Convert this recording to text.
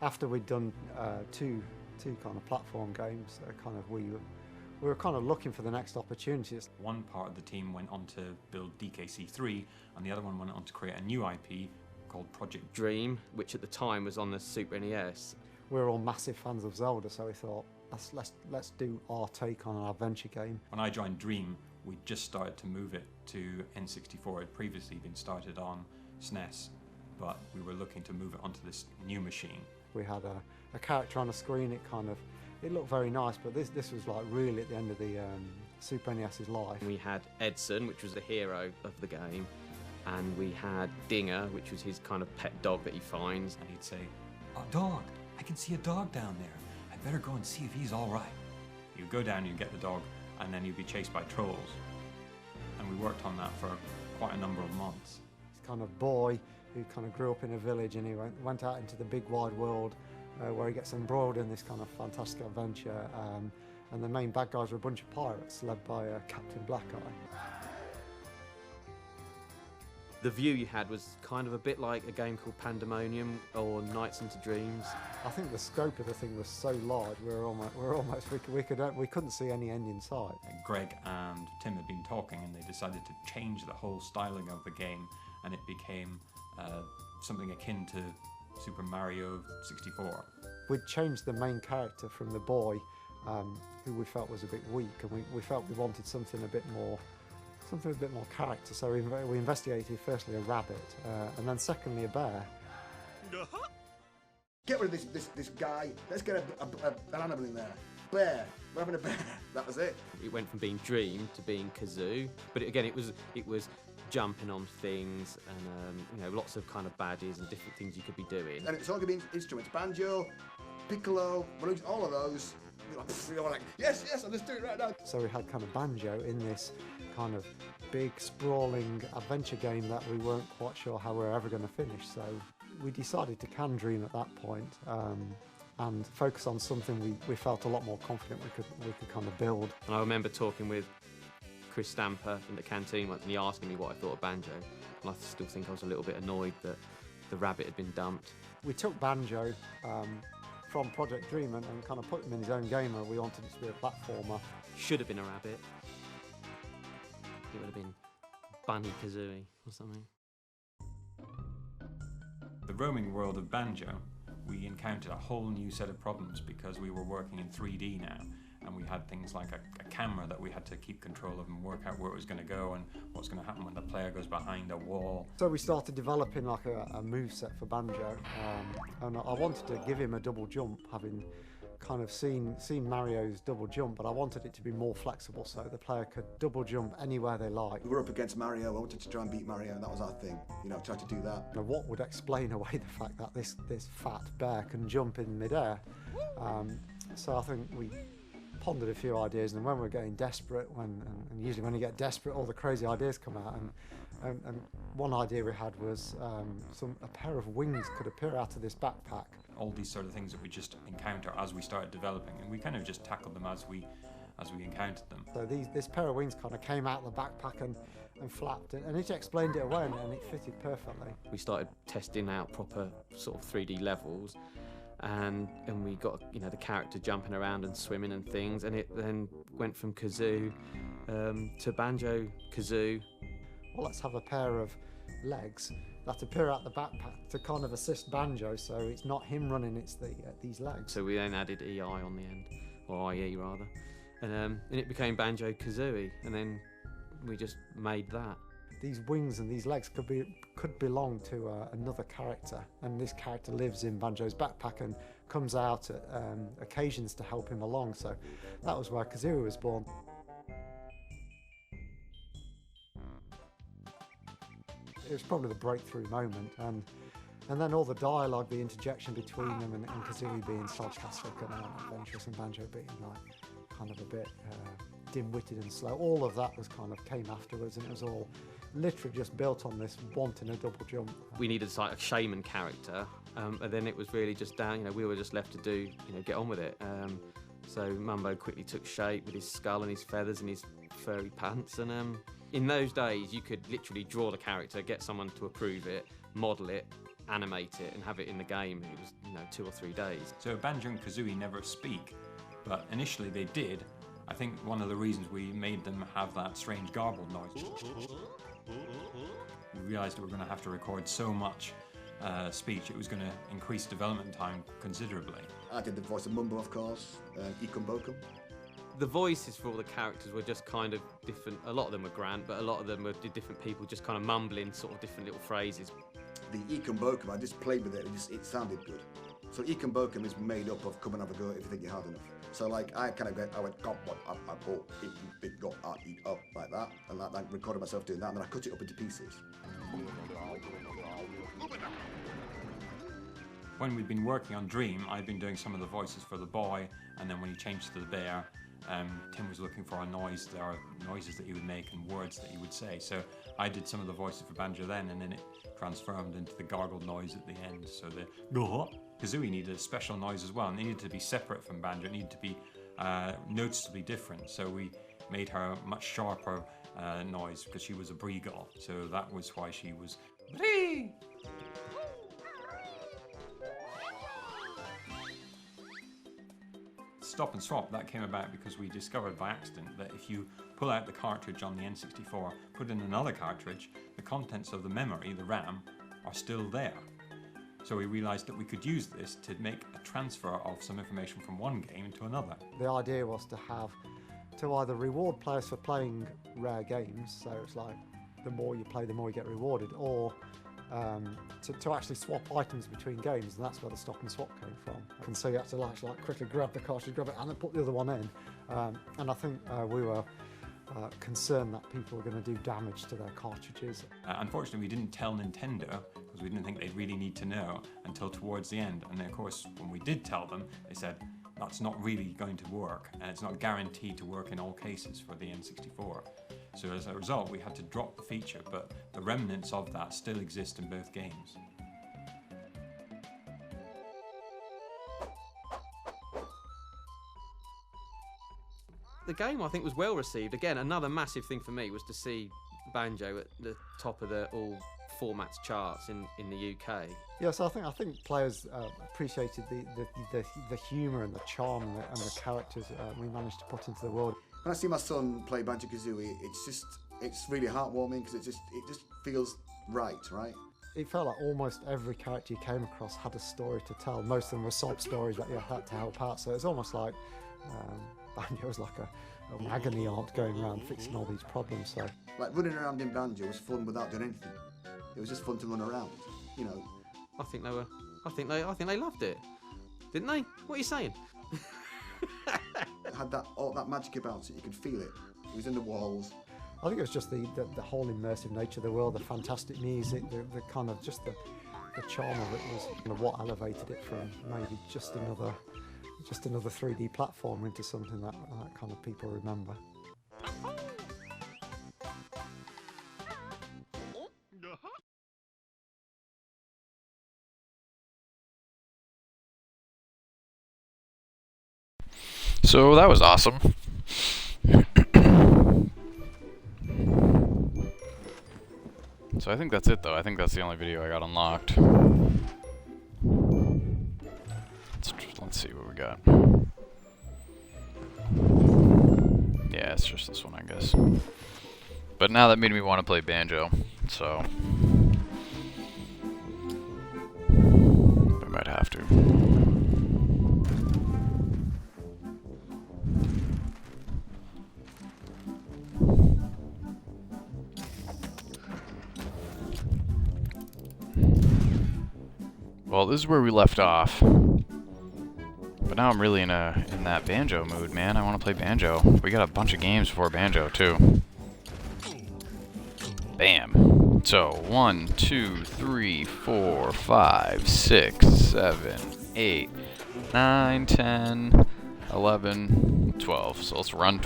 After we'd done two kind of platform games, we were kind of looking for the next opportunities. One part of the team went on to build DKC3, and the other one went on to create a new IP called Project Dream, which at the time was on the Super NES. We were all massive fans of Zelda, so we thought, let's do our take on an adventure game. When I joined Dream, we just started to move it to N64. It had previously been started on SNES, but we were looking to move it onto this new machine. We had a character on the screen. It looked very nice, but this was like really at the end of the Super NES's life. We had Edson, which was the hero of the game, and we had Dinger, which was his kind of pet dog that he finds. And he'd say, "Oh, dog, I can see a dog down there. I better go and see if he's all right." You'd go down, you'd get the dog, and then you'd be chased by trolls. And we worked on that for quite a number of months. This kind of boy who kind of grew up in a village, and he went out into the big wide world where he gets embroiled in this kind of fantastic adventure. And the main bad guys were a bunch of pirates led by Captain Blackeye. The view you had was kind of a bit like a game called Pandemonium or Nights into Dreams. I think the scope of the thing was so large, we couldn't see any end in sight. Greg and Tim had been talking, and they decided to change the whole styling of the game, and it became something akin to Super Mario 64. We'd changed the main character from the boy, who we felt was a bit weak, and we felt we wanted something a bit more character. So we investigated firstly a rabbit, and then secondly a bear. Get rid of this guy. Let's get an animal in there. Bear. We're having a bear. That was it. It went from being Dream to being Kazoo, but again, it was jumping on things and lots of kind of baddies and different things you could be doing. And it's all going to be instruments: banjo, piccolo, all of those. We were like, yes, I'll just do it right now. So we had kind of banjo in this kind of big, sprawling adventure game that we weren't quite sure how we were ever going to finish. So we decided to can Dream at that point, and focus on something we felt a lot more confident we could kind of build. And I remember talking with Chris Stamper in the canteen and he asking me what I thought of Banjo, and I still think I was a little bit annoyed that the rabbit had been dumped. We took Banjo from Project Dream and kind of put him in his own game, and we wanted it to be a platformer. Should have been a rabbit. It would have been Bunny Kazooie or something. The roaming world of Banjo, we encountered a whole new set of problems because we were working in 3D now, and we had things like a camera that we had to keep control of and work out where it was going to go and what's going to happen when the player goes behind a wall. So we started developing like a moveset for Banjo, and I wanted to give him a double jump, having kind of seen Mario's double jump, but I wanted it to be more flexible so the player could double jump anywhere they like. We were up against Mario. I wanted to try and beat Mario, and that was our thing. Try to do that. Now, what would explain away the fact that this fat bear can jump in midair? So I think we pondered a few ideas, and when we're getting desperate, and usually when you get desperate, all the crazy ideas come out. And one idea we had was a pair of wings could appear out of this backpack. All these sort of things that we just encounter as we started developing, and we kind of just tackled them as we encountered them. So this pair of wings kind of came out of the backpack and flapped, and it explained it away, and it fitted perfectly. We started testing out proper sort of 3D levels, and we got the character jumping around and swimming and things, and it then went from Kazoo to Banjo Kazoo. Well, let's have a pair of legs that appear out the backpack to kind of assist Banjo, so it's not him running, it's these legs. So we then added EI on the end, or IE rather, and it became Banjo Kazooie, and then we just made that. These wings and these legs could belong to another character, and this character lives in Banjo's backpack and comes out at occasions to help him along. So that was where Kazooie was born. It was probably the breakthrough moment, and then all the dialogue, the interjection between them, and Kazooie being sarcastic and adventurous, and Banjo being like kind of a bit dim-witted and slow. All of that came afterwards, and it was all literally just built on this wanting a double jump. We needed like a shaman character, and then it was really just down. We were just left to do, get on with it. So Mumbo quickly took shape with his skull and his feathers and his furry pants, and in those days you could literally draw the character, get someone to approve it, model it, animate it and have it in the game. It was 2 or 3 days. So Banjo and Kazooie never speak, but initially they did. I think one of the reasons we made them have that strange garbled noise. We realised that we were going to have to record so much speech, it was going to increase development time considerably. I did the voice of Mumbo, of course, Ikum Bokum. The voices for all the characters were just kind of different. A lot of them were Grant, but a lot of them were different people just kind of mumbling sort of different little phrases. The Ikum Bokum, I just played with it, it sounded good. So Ikum Bokum is made up of come and have a go if you think you're hard enough. So like I went got what I bought it big got eat up like that, and like recorded myself doing that, and then I cut it up into pieces. When we'd been working on Dream, I'd been doing some of the voices for the boy, and then when he changed to the bear, Tim was looking for a noise. There are noises that he would make and words that he would say. So I did some of the voices for Banjo then, and then it transformed into the gargled noise at the end. So the Kazooie needed a special noise as well, and it needed to be separate from Banjo. It needed to be noticeably different. So we made her a much sharper noise because she was a Breagull. So that was why she was Bree. Stop and Swap, that came about because we discovered by accident that if you pull out the cartridge on the N64, put in another cartridge, the contents of the memory, the RAM, are still there. So we realised that we could use this to make a transfer of some information from one game to another. The idea was to either reward players for playing rare games, so it's like the more you play, the more you get rewarded, or to actually swap items between games, and that's where the Stop and Swap came from. And so you had to like quickly grab the cartridge, grab it, and then put the other one in. And I think we were concerned that people were going to do damage to their cartridges. Unfortunately, we didn't tell Nintendo because we didn't think they'd really need to know until towards the end. And then, of course, when we did tell them, they said that's not really going to work, and it's not guaranteed to work in all cases for the N64. So as a result, we had to drop the feature, but the remnants of that still exist in both games. The game, I think, was well received. Again, another massive thing for me was to see Banjo at the top of the all formats charts in the UK. Yes, I think players appreciated the humour and the charm and the characters we managed to put into the world. When I see my son play Banjo-Kazooie, it's really heartwarming because it just feels right? It felt like almost every character you came across had a story to tell. Most of them were sob stories that you had to help out. So it's almost like Banjo was like an agony aunt going around fixing all these problems. So like running around in Banjo was fun without doing anything. It was just fun to run around, you know. I think they loved it, didn't they? What are you saying? It had all that magic about it. You could feel it. It was in the walls. I think it was just the whole immersive nature of the world, the fantastic music, the kind of just the charm of it was kind of what elevated it from maybe just another 3D platform into something that kind of people remember. So that was awesome. So I think that's it though. I think that's the only video I got unlocked. Let's see what we got. Yeah, it's just this one, I guess. But now that made me want to play Banjo, so I might have to. Well, this is where we left off. But now I'm really in that Banjo mood, man. I want to play Banjo. We got a bunch of games for Banjo, too. Bam. So, 1, 2, 3, 4, 5, 6, 7, 8, 9, 10, 11, 12. So let's run 12.